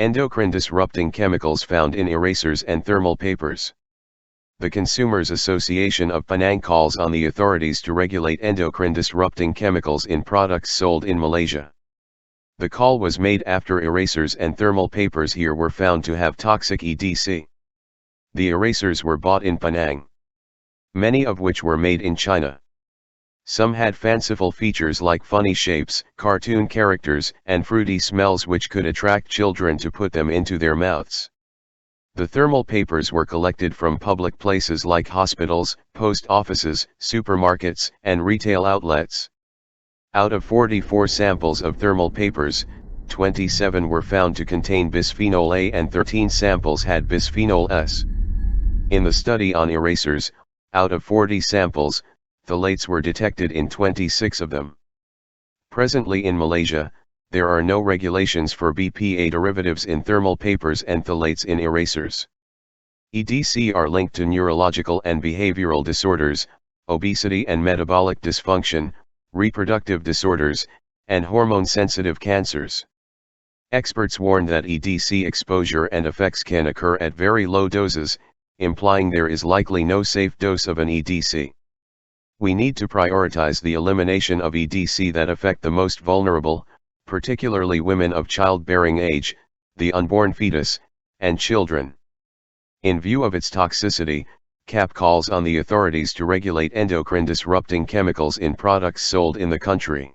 Endocrine disrupting chemicals found in erasers and thermal papers. The Consumers Association of Penang calls on the authorities to regulate endocrine disrupting chemicals in products sold in Malaysia. The call was made after erasers and thermal papers here were found to have toxic EDC. The erasers were bought in Penang, many of which were made in China. Some had fanciful features like funny shapes, cartoon characters, and fruity smells which could attract children to put them into their mouths. The thermal papers were collected from public places like hospitals, post offices, supermarkets, and retail outlets. Out of 44 samples of thermal papers, 27 were found to contain bisphenol A and 13 samples had bisphenol S. In the study on erasers, out of 40 samples, phthalates were detected in 26 of them. Presently in Malaysia, there are no regulations for BPA derivatives in thermal papers and phthalates in erasers. EDC are linked to neurological and behavioral disorders, obesity and metabolic dysfunction, reproductive disorders, and hormone-sensitive cancers. Experts warn that EDC exposure and effects can occur at very low doses, implying there is likely no safe dose of an EDC. We need to prioritize the elimination of EDC that affect the most vulnerable, particularly women of childbearing age, the unborn fetus, and children. In view of its toxicity, CAP calls on the authorities to regulate endocrine disrupting chemicals in products sold in the country.